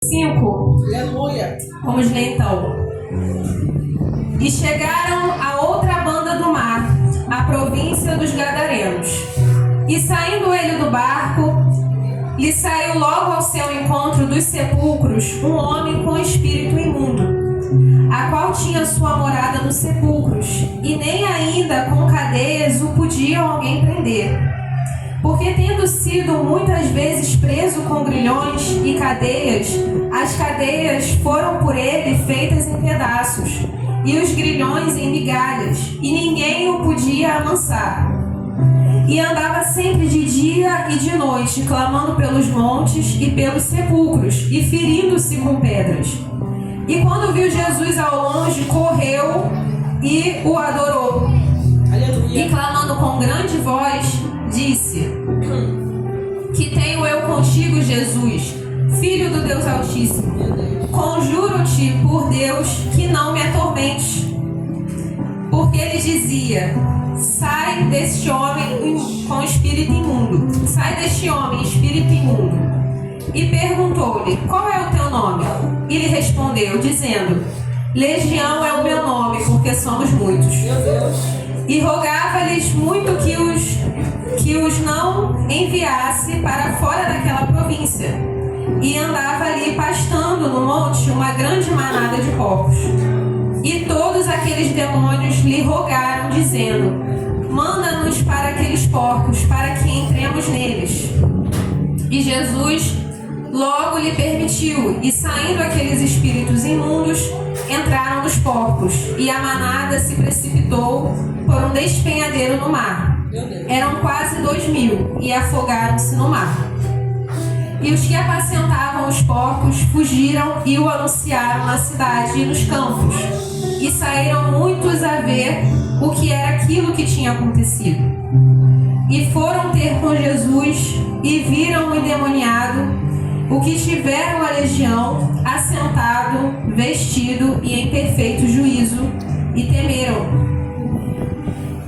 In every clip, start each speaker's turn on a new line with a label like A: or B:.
A: 5.
B: Aleluia.
A: Vamos ler então. E chegaram a outra banda do mar, a província dos Gadarenos. E saindo ele do barco, lhe saiu logo ao seu encontro dos sepulcros um homem com espírito imundo, a qual tinha sua morada nos sepulcros, e nem ainda com cadeias o podia alguém prender. Porque tendo sido muitas vezes preso com grilhões e cadeias, as cadeias foram por ele feitas em pedaços, e os grilhões em migalhas, e ninguém o podia amansar. E andava sempre de dia e de noite, clamando pelos montes e pelos sepulcros, e ferindo-se com pedras. E quando viu Jesus ao longe, correu e o adorou.
B: Aleluia.
A: E clamando com grande voz, disse: Que tenho eu contigo, Jesus, Filho do Deus Altíssimo? Conjuro-te por Deus que não me atormentes. Porque ele dizia: Sai deste homem com espírito imundo. Sai deste homem, espírito imundo. E perguntou-lhe: Qual é o teu nome? E lhe respondeu, dizendo: Legião é o meu nome, porque somos muitos.
B: Meu Deus.
A: E rogava-lhes muito que os não enviasse para fora daquela província. E andava ali pastando no monte uma grande manada de porcos. E todos aqueles demônios lhe rogaram, dizendo: Manda-nos para aqueles porcos, para que entremos neles. E Jesus logo lhe permitiu, e saindo aqueles espíritos imundos, entraram nos porcos, e a manada se precipitou por um despenhadeiro no mar. Eram quase 2.000, e afogaram-se no mar. E os que apacentavam os porcos fugiram e o anunciaram na cidade e nos campos. E saíram muitos a ver o que era aquilo que tinha acontecido. E foram ter com Jesus e viram o endemoniado, o que tiveram a legião, assentado, vestido e em perfeito juízo, e temeram.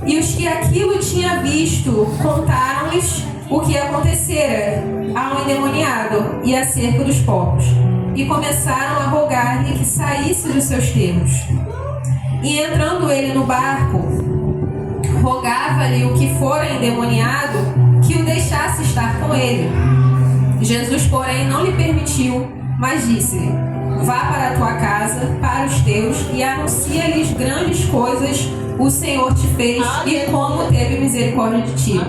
A: E os que aquilo tinham visto contaram-lhes o que acontecera ao endemoniado e acerca dos porcos, e começaram a rogar-lhe que saísse dos seus termos. E entrando ele no barco, rogava-lhe o que fora endemoniado que o deixasse estar com ele. Jesus, porém, não lhe permitiu, mas disse-lhe: Vá para a tua casa, para os teus, e anuncia-lhes grandes coisas o Senhor te fez e como teve misericórdia de ti.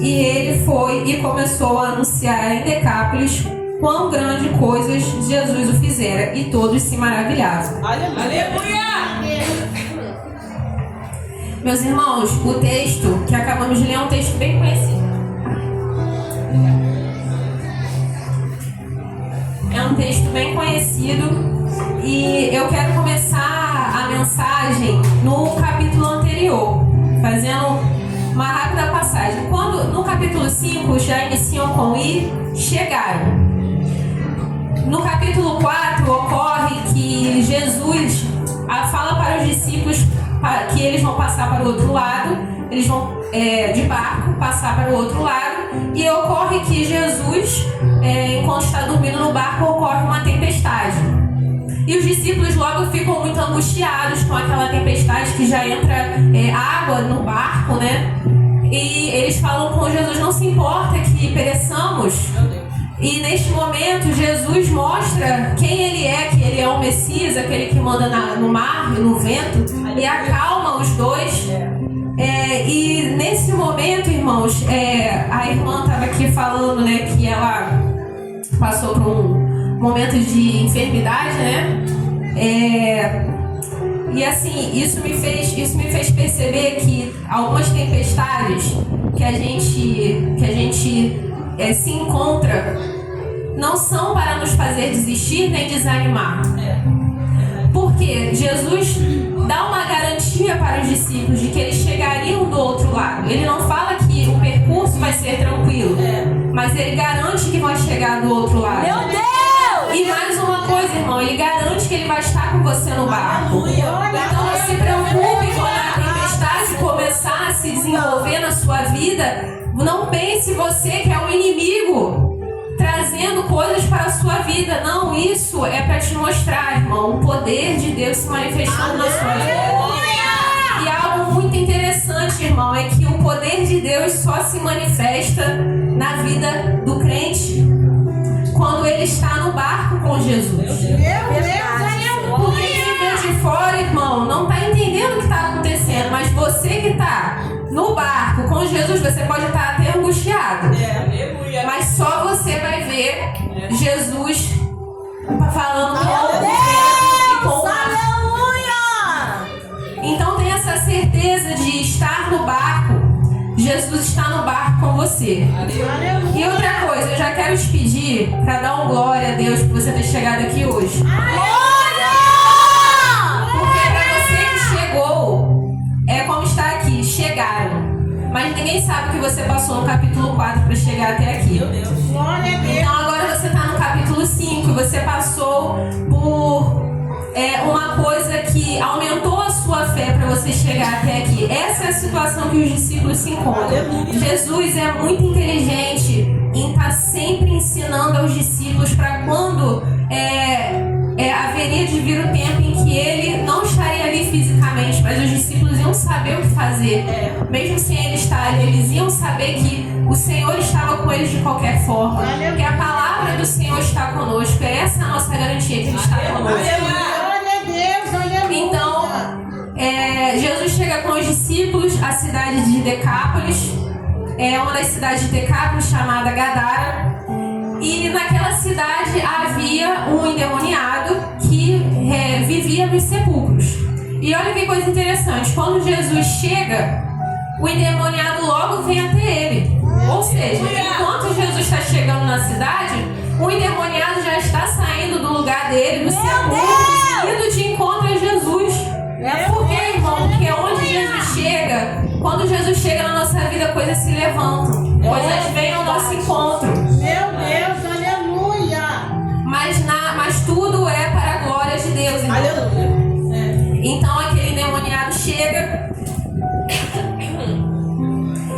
A: E ele foi e começou a anunciar em Decápolis quão grande coisas Jesus o fizera, e todos se maravilhavam.
B: Aleluia.
A: Meus irmãos, o texto que acabamos de ler é um texto bem conhecido. É um texto bem conhecido, e eu quero começar a mensagem no capítulo anterior, fazendo uma rápida passagem. No capítulo 5 já iniciam com "e chegaram". No capítulo 4 ocorre que Jesus fala para os discípulos que eles vão passar para o outro lado, eles vão de barco passar para o outro lado, e ocorre que Jesus, enquanto está dormindo no barco, ocorre uma tempestade. E os discípulos logo ficam muito angustiados com aquela tempestade, que já entra água no barco, né? E eles falam com Jesus: Não se importa que pereçamos. E neste momento Jesus mostra quem ele é, que ele é o Messias, aquele que manda no mar e no vento, e acalma os dois. E nesse momento, irmãos, a irmã estava aqui falando, né, que ela passou por um momento de enfermidade, né? E assim, isso me fez perceber que algumas tempestades que a gente se encontra não são para nos fazer desistir nem desanimar. Porque Jesus dá uma garantia para os discípulos de que eles chegariam do outro lado. Ele não fala que o percurso vai ser tranquilo, mas ele garante que vai chegar do outro lado.
B: Meu Deus!
A: E mais uma coisa, irmão, ele garante que ele vai estar com você no barco. Então não se preocupe quando a tempestade começar a se desenvolver na sua vida. Não pense você que é o inimigo trazendo coisas para a sua vida. Não, isso é para te mostrar, irmão, o poder de Deus se manifestando na sua vida. E algo muito interessante, irmão, é que o poder de Deus só se manifesta na vida do crente quando ele está no barco com Jesus. Porque quem vê de fora, irmão, não está entendendo o que está acontecendo, mas você que está no barco com Jesus, você pode estar até angustiado. Mas só você vai ver Jesus falando com Deus. Então tenha essa certeza de estar no barco. Jesus está no barco com você. E outra coisa, eu já quero te pedir para dar um glória a Deus por você ter chegado aqui hoje. Porque para você que chegou, é como está aqui, chegaram. Mas ninguém sabe o que você passou no capítulo 4 para chegar até aqui. Então agora você está no capítulo 5 e você passou por uma coisa que aumentou a sua fé para você chegar até aqui. Essa é a situação que os discípulos se encontram. Jesus é muito inteligente em estar sempre ensinando aos discípulos para quando haveria de vir o tempo em que ele não estaria ali fisicamente, mas os discípulos iam saber o que fazer. Mesmo sem ele estar ali, eles iam saber que o Senhor estava com eles de qualquer forma. Que a palavra do Senhor está conosco. É essa a nossa garantia, que ele está conosco. Então, Jesus chega com os discípulos à cidade de Decápolis. É uma das cidades de Decápolis, chamada Gadara. E naquela cidade havia um endemoniado que vivia nos sepulcros. E olha que coisa interessante, quando Jesus chega, o endemoniado logo vem até ele. Ou seja, enquanto Jesus está chegando na cidade, o endemoniado já está saindo do lugar dele, do sepulcro, indo de encontro a Jesus. Por quê, irmão? Porque onde Jesus chega, quando Jesus chega na nossa vida, coisas se levantam, coisas vêm ao nosso encontro. Mas tudo é para a glória de Deus, irmão. Então aquele endemoniado chega,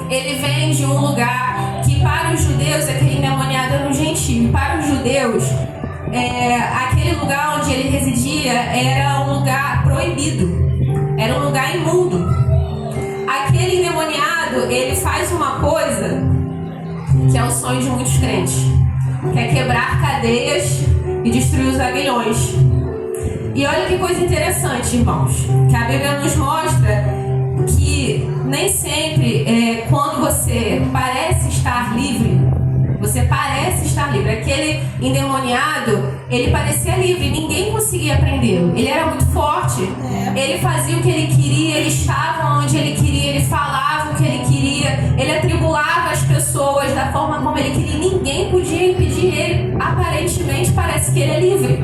A: ele vem de um lugar que para os judeus, aquele endemoniado era um gentio. Para os judeus, aquele lugar onde ele residia era um lugar proibido, era um lugar imundo. Aquele endemoniado, ele faz uma coisa que é o sonho de muitos crentes, que é quebrar cadeias e destruir os aguilhões. E olha que coisa interessante, irmãos, que a Bíblia nos mostra que nem sempre quando você parece estar livre, aquele endemoniado, ele parecia livre, ninguém conseguia prendê-lo, ele era muito forte, ele fazia o que ele queria, ele estava onde ele queria, ele falava o que ele queria, ele atribulava as pessoas da forma como ele queria, ninguém podia impedir ele. Aparentemente parece que ele é livre,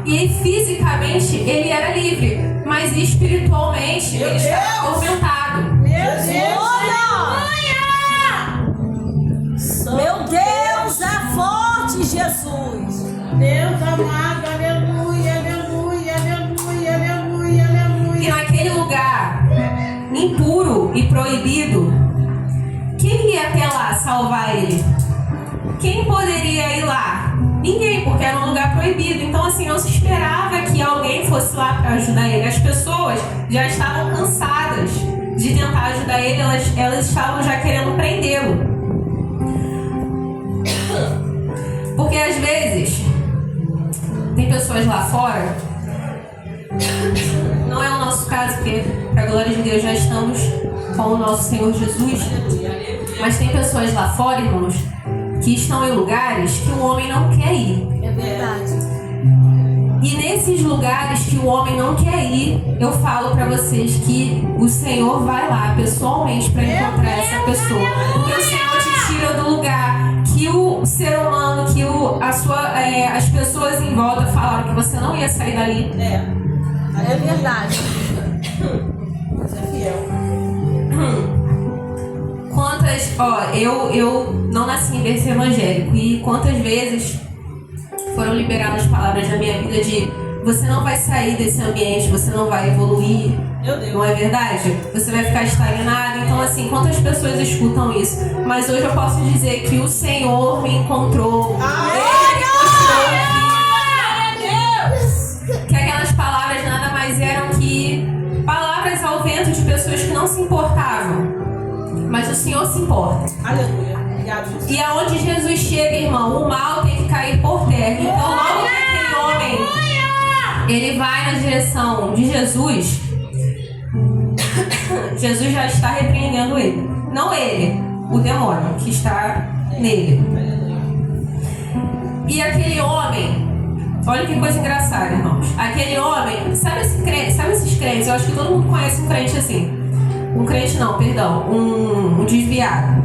A: e fisicamente ele era livre, mas espiritualmente ele estava atormentado.
C: Meu Deus, é forte, Jesus.
D: Deus amado, aleluia, aleluia, aleluia, aleluia, aleluia.
A: E naquele lugar impuro e proibido, quem ia até lá salvar ele? Quem poderia ir lá? Ninguém, porque era um lugar proibido. Então assim, não se esperava que alguém fosse lá para ajudar ele. As pessoas já estavam cansadas de tentar ajudar ele, elas estavam já querendo prendê-lo. Porque às vezes tem pessoas lá fora, não é o nosso caso, porque para a glória de Deus já estamos com o nosso Senhor Jesus, mas tem pessoas lá fora, irmãos, que estão em lugares que o homem não quer ir.
C: É verdade.
A: E nesses lugares que o homem não quer ir, eu falo para vocês que o Senhor vai lá pessoalmente para encontrar essa pessoa. Porque o Senhor te tira do lugar que o ser humano, que as pessoas em volta falaram que você não ia sair dali.
C: É verdade.
B: Você é fiel.
A: Eu não nasci em berço evangélico, e quantas vezes foram liberadas palavras na minha vida de você não vai sair desse ambiente, você não vai evoluir.
B: Meu Deus.
A: Não é verdade? Você vai ficar estagnado. Então, assim, quantas pessoas escutam isso? Mas hoje eu posso dizer que o Senhor me encontrou. Que aquelas palavras nada mais eram que palavras ao vento de pessoas que não se importavam. Mas o Senhor se importa.
B: Aleluia. Obrigado, Jesus.
A: E aonde Jesus chega, irmão, o mal tem que cair por terra. Então, logo que aquele homem ele vai na direção de Jesus, Jesus já está repreendendo ele. Não ele, o demônio que está nele. E aquele homem, olha que coisa engraçada, irmãos. Aquele homem, sabe esses crentes? Eu acho que todo mundo conhece um crente assim. Um crente não, perdão, um desviado.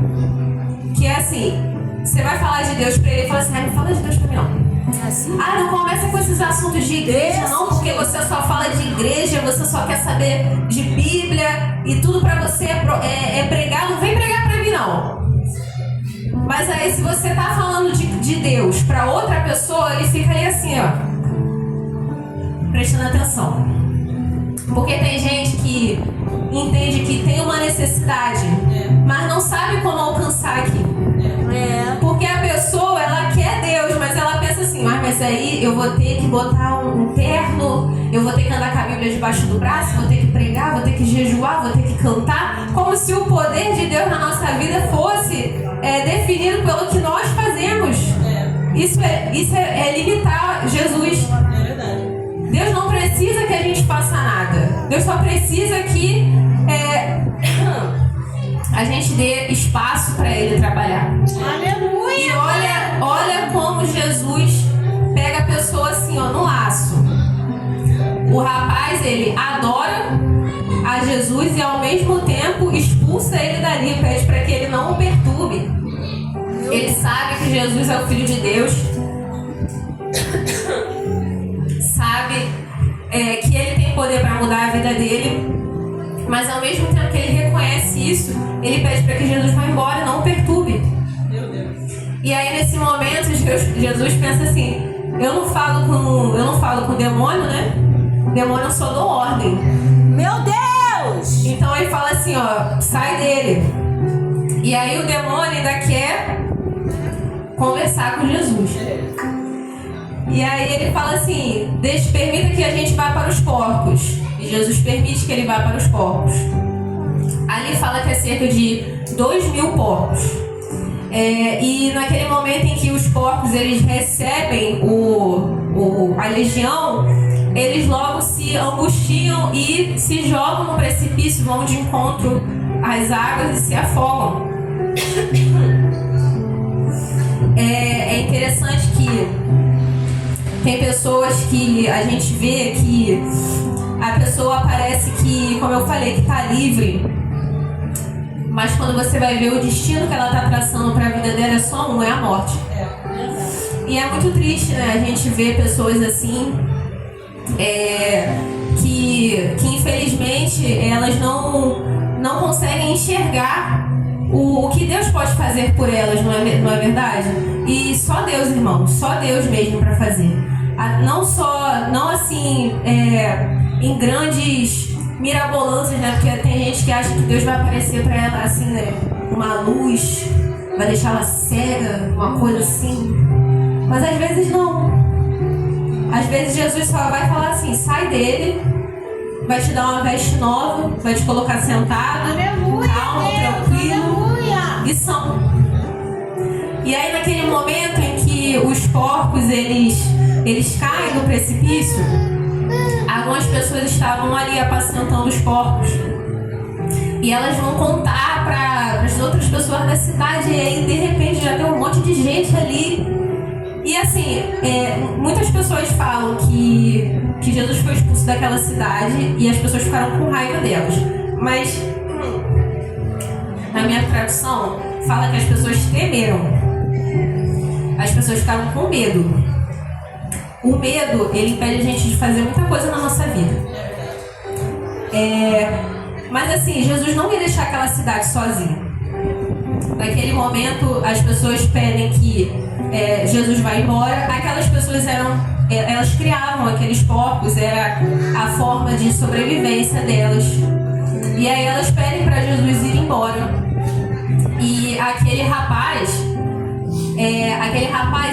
A: Que é assim, você vai falar de Deus pra ele e fala assim, não fala de Deus pra mim não. Ah, não começa com esses assuntos de igreja não, porque você só fala de igreja, você só quer saber de Bíblia e tudo pra você é pregar, não vem pregar pra mim não. Mas aí se você tá falando de Deus pra outra pessoa, ele fica aí assim, ó, prestando atenção. Porque tem gente que entende que tem uma necessidade, mas não sabe como alcançar aqui. Porque a pessoa, ela quer Deus, mas ela pensa assim, mas aí eu vou ter que botar um terno, eu vou ter que andar com a Bíblia debaixo do braço, vou ter que pregar, vou ter que jejuar, vou ter que cantar, como se o poder de Deus na nossa vida fosse definido pelo que nós fazemos. Isso é limitar Jesus.
B: É verdade.
A: Deus não precisa que a gente faça nada. Deus só precisa que a gente dê espaço para Ele trabalhar.
D: Aleluia.
A: E olha como Jesus pega a pessoa assim, ó, no laço. O rapaz, ele adora a Jesus e ao mesmo tempo expulsa ele dali, pede para que ele não o perturbe. Ele sabe que Jesus é o Filho de Deus. Sabe que ele tem poder para mudar a vida dele. Mas ao mesmo tempo que ele reconhece isso, ele pede para que Jesus vá embora e não o perturbe.
B: Meu Deus.
A: E aí nesse momento Jesus pensa assim, eu não falo com o demônio, né? O demônio eu só dou ordem.
C: Meu Deus!
A: Então ele fala assim, ó, sai dele. E aí o demônio ainda quer conversar com Jesus. E aí ele fala assim, permita que a gente vá para os porcos. E Jesus permite que ele vá para os porcos. Ali fala que é cerca de 2.000 porcos. E naquele momento em que os porcos eles recebem a legião, eles logo se angustiam e se jogam no precipício, vão de encontro às águas e se afogam. É interessante que tem pessoas que a gente vê que a pessoa parece que, como eu falei, que está livre, mas quando você vai ver o destino que ela está traçando para a vida dela é só um, é a morte. E é muito triste, né? A gente vê pessoas assim que infelizmente elas não conseguem enxergar o que Deus pode fazer por elas, não é verdade? E só Deus, irmão, só Deus mesmo para fazer. Não assim em grandes mirabolâncias, né? Porque tem gente que acha que Deus vai aparecer para ela assim, né? Uma luz, vai deixar ela cega, uma coisa assim. Mas às vezes não. Às vezes Jesus só vai falar assim, sai dele, vai te dar uma veste nova, vai te colocar sentado, calmo, tranquilo, e são. E aí naquele momento em que os porcos eles caem do precipício, algumas pessoas estavam ali apacentando os porcos. E elas vão contar para as outras pessoas da cidade, e aí de repente já tem um monte de gente ali. E assim, muitas pessoas falam que Jesus foi expulso daquela cidade e as pessoas ficaram com raiva delas. Mas na minha tradução fala que as pessoas temeram. As pessoas ficaram com medo. O medo, ele impede a gente de fazer muita coisa na nossa vida. Mas assim, Jesus não ia deixar aquela cidade sozinha. Naquele momento, as pessoas pedem que Jesus vá embora. Aquelas pessoas eram elas criavam aqueles porcos, era a forma de sobrevivência delas. E aí elas pedem para Jesus ir embora. E aquele rapaz,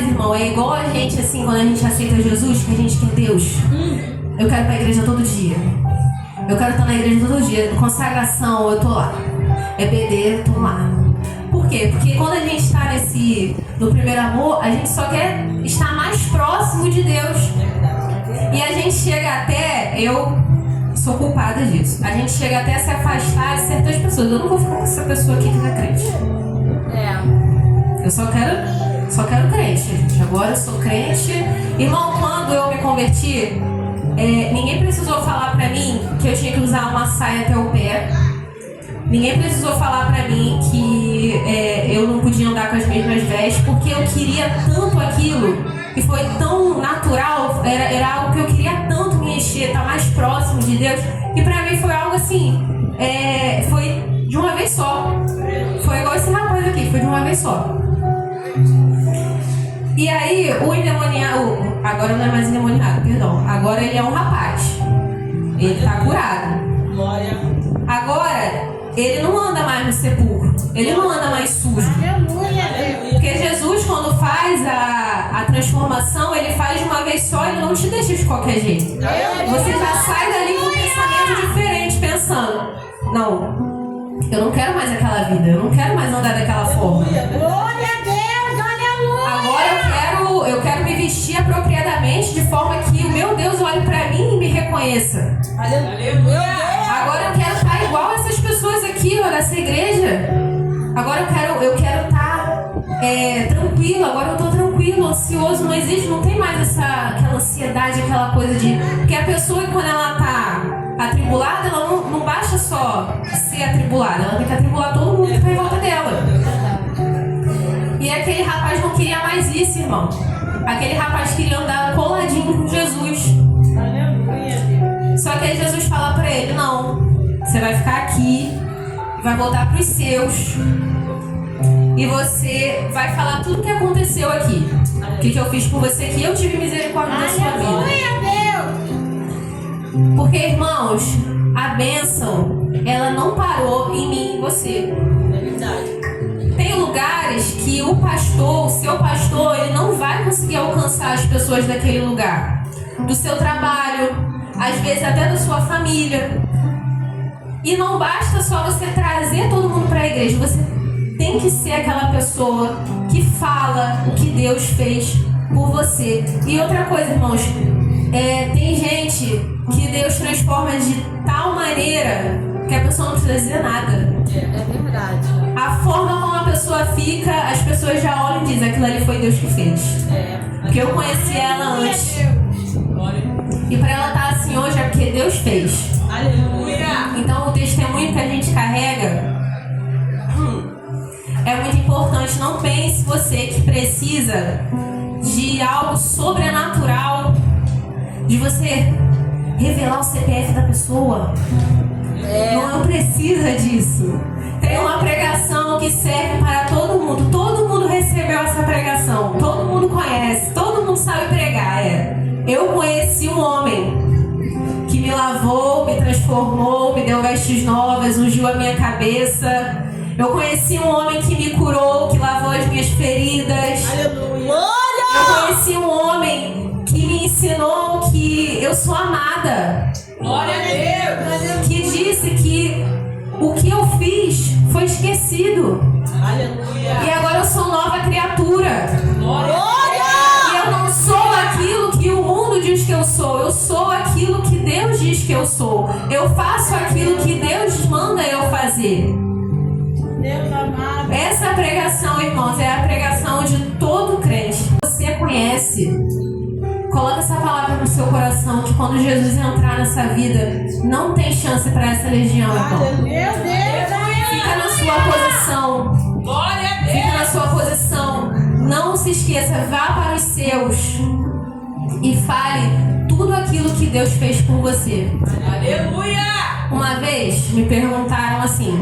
A: irmão, é igual a gente, assim, quando a gente aceita Jesus, que a gente quer Deus. Eu quero ir pra igreja todo dia. Eu quero estar na igreja todo dia. Consagração, eu tô lá. EBD, eu tô lá. Por quê? Porque quando a gente está no primeiro amor, a gente só quer estar mais próximo de Deus. E a gente chega até, eu sou culpada disso, a gente chega até a se afastar de certas pessoas. Eu não vou ficar com essa pessoa aqui que não é crente. Eu só quero crente, gente. Agora eu sou crente. Irmão, quando eu me converti, ninguém precisou falar pra mim que eu tinha que usar uma saia até o pé. Ninguém precisou falar pra mim que eu não podia andar com as mesmas vestes, porque eu queria tanto aquilo, e foi tão natural, era algo que eu queria tanto me encher, estar mais próximo de Deus, que pra mim foi algo assim, foi de uma vez só. Foi igual esse rapaz aqui, foi de uma vez só. E aí, o endemoniado, agora não é mais endemoniado, perdão, agora ele é um rapaz, ele tá curado.
B: Glória.
A: Agora, ele não anda mais no sepulcro, ele não anda mais sujo. Porque Jesus, quando faz a transformação, ele faz de uma vez só, ele não te deixa de qualquer jeito. Você já sai dali com um pensamento diferente, pensando: não, eu não quero mais aquela vida, eu não quero mais andar daquela forma.
D: Glória a Deus, aleluia.
A: Agora eu quero me vestir apropriadamente, de forma que o meu Deus olhe pra mim e me reconheça.
B: Aleluia.
A: Agora eu quero estar igual essas pessoas aqui, ó, dessa igreja. Agora eu quero estar tranquilo. Agora eu tô tranquilo, ansioso. Não existe, não tem mais aquela ansiedade, aquela coisa de... Porque a pessoa, quando ela tá atribulada, ela não basta só ser atribulada, ela tem que atribular todo mundo que tá em volta dela. E aquele rapaz não queria mais isso, irmão. Aquele rapaz queria andar coladinho com Jesus. Só que aí Jesus fala pra ele: não, você vai ficar aqui, vai voltar pros seus, e você vai falar tudo o que aconteceu aqui, o que eu fiz por você aqui. Eu tive misericórdia da sua vida. Porque, irmãos, a bênção, ela não parou em mim e em você.
B: É verdade.
A: Tem lugares que o seu pastor, ele não vai conseguir alcançar as pessoas daquele lugar. Do seu trabalho, às vezes até da sua família. E não basta só você trazer todo mundo para a igreja. Você tem que ser aquela pessoa que fala o que Deus fez por você. E outra coisa, irmãos, tem gente que Deus transforma de tal maneira que a pessoa não precisa dizer nada.
C: É verdade.
A: A forma como a pessoa fica, as pessoas já olham e dizem: aquilo ali foi Deus que fez. Porque eu conheci ela antes. E para ela estar assim hoje é porque Deus fez.
B: Aleluia.
A: Então o testemunho que a gente carrega é muito importante. Não pense você que precisa de algo sobrenatural, de você revelar o CPF da pessoa. Não precisa disso. Tem uma pregação que serve para todo mundo. Todo mundo recebeu essa pregação. Todo mundo conhece. Todo mundo sabe pregar. Eu conheci um homem que me lavou, me transformou, me deu vestes novas, ungiu a minha cabeça. Eu conheci um homem que me curou, que lavou as minhas feridas.
B: Aleluia.
A: Eu conheci um homem que me ensinou que eu sou amada.
B: Glória a Deus.
A: Que disse que o que eu fiz foi esquecido.
B: Aleluia.
A: E agora eu sou nova criatura.
B: Glória.
A: E eu não sou aquilo que o mundo diz que eu sou. Eu sou aquilo que Deus diz que eu sou. Eu faço aquilo que Deus manda eu fazer.
D: Deus amado.
A: Essa pregação, irmãos, é a pregação de todo crente. Você conhece. Coloca essa palavra no seu coração, que quando Jesus entrar nessa vida, não tem chance para essa legião, irmão.
D: Meu Deus.
A: Fica na sua posição.
B: Glória a
A: Fica na
B: Deus.
A: sua posição. Não se esqueça, vá para os seus e fale tudo aquilo que Deus fez por você.
B: Aleluia.
A: Uma vez me perguntaram assim,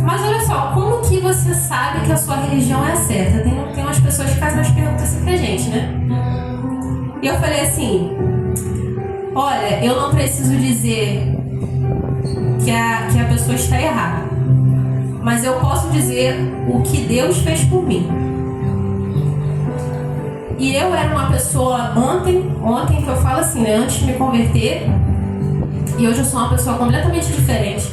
A: mas olha só, como que você sabe que a sua religião é a certa? Tem umas pessoas que fazem umas perguntas assim pra gente, né? E eu falei assim, olha, eu não preciso dizer que a pessoa está errada, mas eu posso dizer o que Deus fez por mim. E eu era uma pessoa ontem que eu falo assim, né, antes de me converter, e hoje eu sou uma pessoa completamente diferente.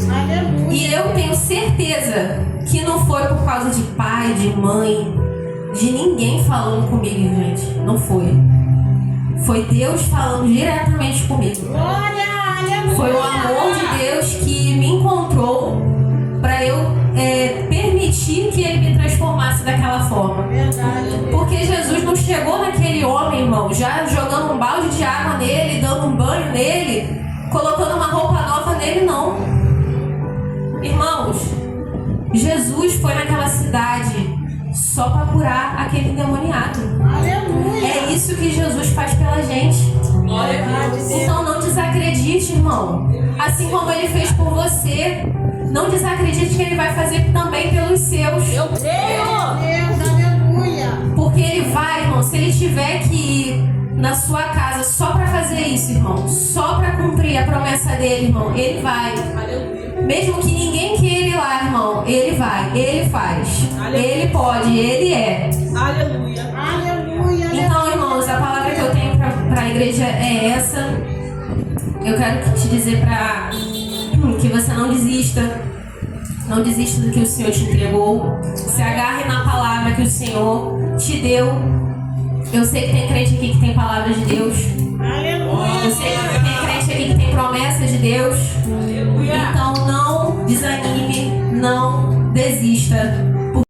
D: Aleluia.
A: E eu tenho certeza que não foi por causa de pai, de mãe, de ninguém falando comigo, gente. Não foi. Foi Deus falando diretamente comigo.
D: Glória, aleluia.
A: Foi o amor de Deus que me encontrou para eu permitir que Ele me transformasse daquela forma.
D: Verdade.
A: Porque Jesus não chegou naquele homem, irmão, já jogando um balde de água nele, dando um banho nele, colocando uma roupa nova nele, não. Irmãos, Jesus foi naquela cidade só para curar aquele endemoniado.
D: Aleluia.
A: É isso que Jesus faz pela gente.
B: Glória a Deus.
A: Então não desacredite, irmão. Assim como Ele fez por você, não desacredite que Ele vai fazer também pelos seus.
B: Eu creio.
D: Deus, aleluia.
A: Porque Ele vai, irmão, se Ele tiver que ir na sua casa só para fazer isso, irmão, só para cumprir a promessa dele, irmão, Ele vai.
B: Aleluia.
A: Mesmo que ninguém queira ir lá, irmão, Ele vai, Ele faz. Ele pode, Ele é.
B: Aleluia.
D: Aleluia.
A: Então, irmãos, a palavra que eu tenho para a igreja é essa. Eu quero te dizer que você não desista. Não desista do que o Senhor te entregou. Se agarre na palavra que o Senhor te deu. Eu sei que tem crente aqui que tem palavra de Deus.
D: Aleluia.
A: Eu sei que tem crente aqui que tem promessa de Deus.
B: Aleluia.
A: Então não desanime, não desista.